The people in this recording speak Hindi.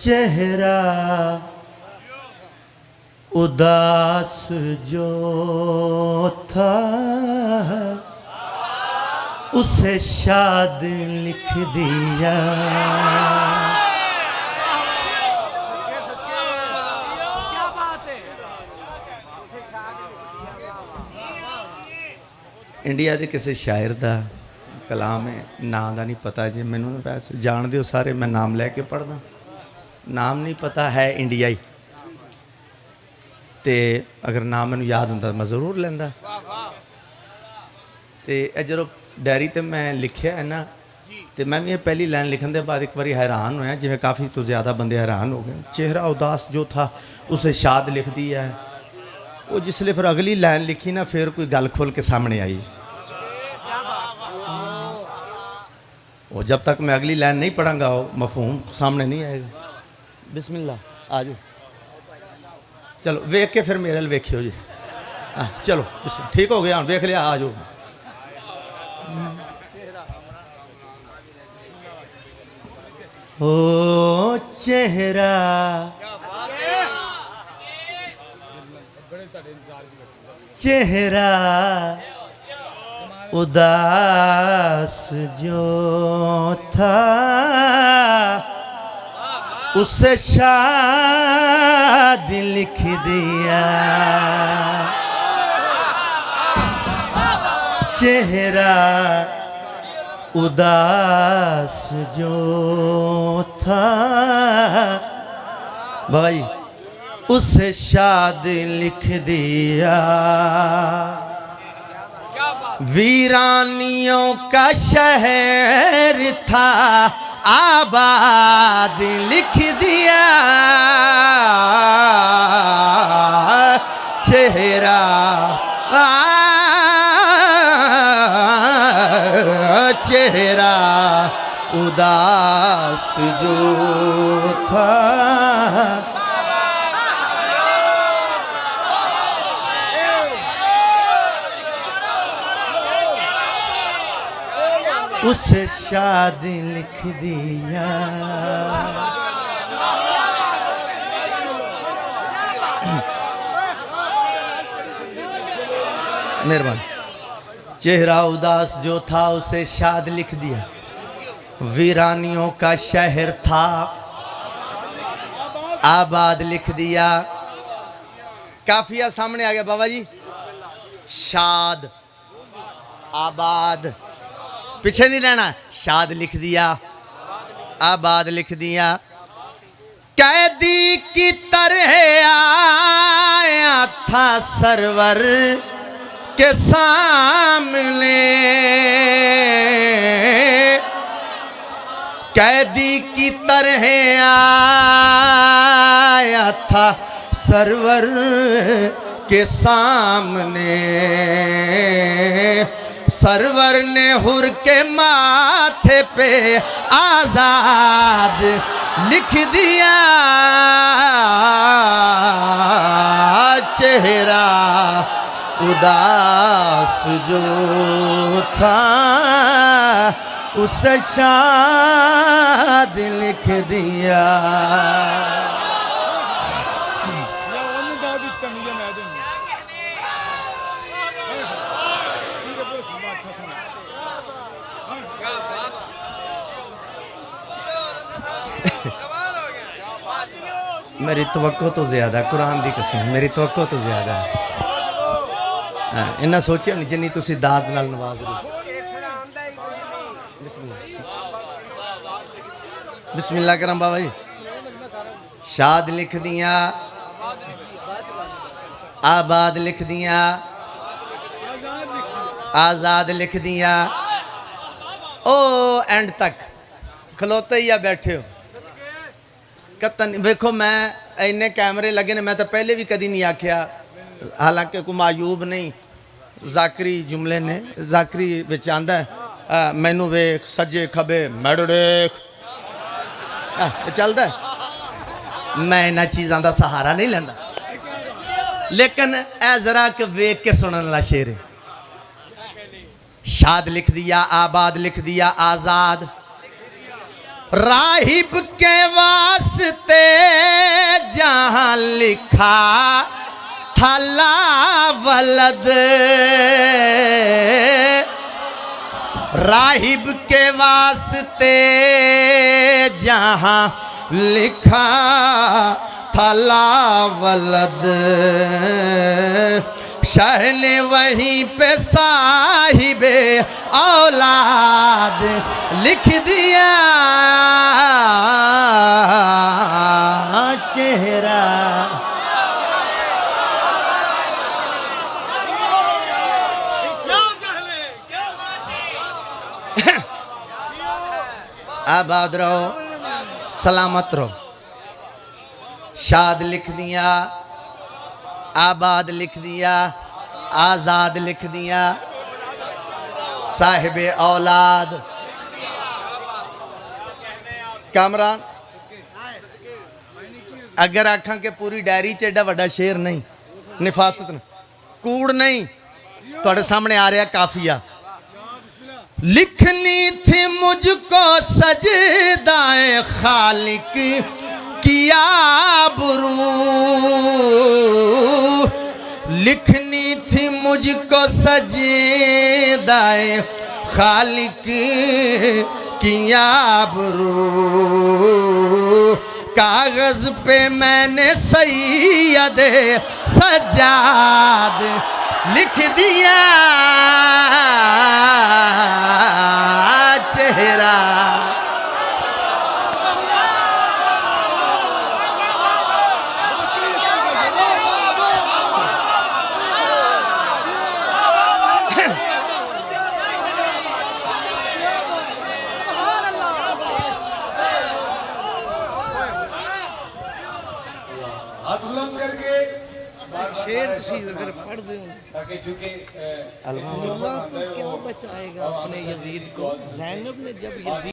चेहरा उदास जो था उसे शाद लिख दिया। इंडिया के किसी शायर का कलाम है, नाम का नहीं पता जी मैनू, वैसे जान दो सारे, मैं नाम लैके पढ़दा, नाम नहीं पता है इंडियाई, तो अगर नाम मैनू याद होंदा मैं जरूर लैंदा। तो जो डायरी ते मैं लिखिया है ना, तो मैं भी पहली लाइन लिखने के बाद एक बार हैरान होया, जिवें काफ़ी तो ज़्यादा बंदे हैरान हो गए। चेहरा उदास जो था उसे शाद लिख दिया है। वो जिसले फिर अगली लाइन लिखी ना, फिर कोई गल खोल के सामने आई। वो जब तक मैं अगली लाइन नहीं पढ़ांगा वो मफहूम सामने नहीं आएगा। बिस्मिल्लाह, आ जाओ, चलो वेख के फिर मेरे वेखियो जी। चलो ठीक हो गया, वेख लिया, आ जाओ। ओ चेहरा चेहरा उदास जो था उसे शाद लिख दिया। चेहरा उदास जो था भाई उसे शाद लिख दिया। वीरानियों का शहर था आबाद लिख दिया। चेहरा चेहरा उदास जो था उसे शाद लिख दिया। मेहरबानी। चेहरा उदास जो था उसे शाद लिख दिया। वीरानियों का शहर था आबाद लिख दिया। काफिया सामने आ गया बाबा जी। शाद आबाद पीछे नहीं रहना, शाद लिख दिया, आबाद लिख दिया। कैदी की तरह आया था सरवर के सामने। कैदी की तरह आया था सरवर के सामने। सरवर ने हुर के माथे पे आजाद लिख दिया। चेहरा उदास जो था उसे शाद लिख दिया। मेरी तवक्को तो ज़्यादा, कुरान की कसम मेरी तवक्को तो ज़्यादा है। इन्ना सोचा नहीं जिन्नी तुसी दाद नाल नवाज रहे। बिस्मिल्लाह करम बाबा जी। शाद लिख दिया, आबाद लिख दिया, आज़ाद लिख दिया। ओ एंड तक खलोते ही या बैठे हो कतन। देखो मैं इन्ने कैमरे लगे ने, मैं तो पहले भी कभी नहीं आख्या, हालांकि को मायूब नहीं जाकरी जुमले ने, जाकरी बिच आंदा है मैनू वेख सज्जे खबे मैडो देख चलता है। मैं इन्होंने चीज़ों का सहारा नहीं लेंदा, लेकिन ए जरा वेख के सुनने वाला शेर है। शाद लिख दिया, आबाद लिख दिया, आजाद। राहिब के वास्ते जहां लिखा था ला वलद, राहिब के वास्ते जहां लिखा था ला वलद, शाह ने वहीं पे साहिबे औलाद लिख दिया। चेहरा आबाद रहो, सलामत रहो। शाद लिख दिया, आबाद लिख दिया, आजाद लिख दिया, साहिबे औलाद। कामरान अगर आखा के पूरी डायरी च एडा वड्डा शेर नहीं, निफासत नहीं, कूड़ नहीं, तुहाडे सामने आ रहा काफिया। लिखनी थी मुझको सजदाए खालिक किया बुरू, लिखनी थी मुझको सजदाए खालिक किया बुरू, कागज पे मैंने सैयद सज्जाद लिख दिया। चेहरा शेर अगर पढ़ दें अल्लाह तो क्या बचाएगा अपने यजीद को। ज़ैनब ने जब यजीद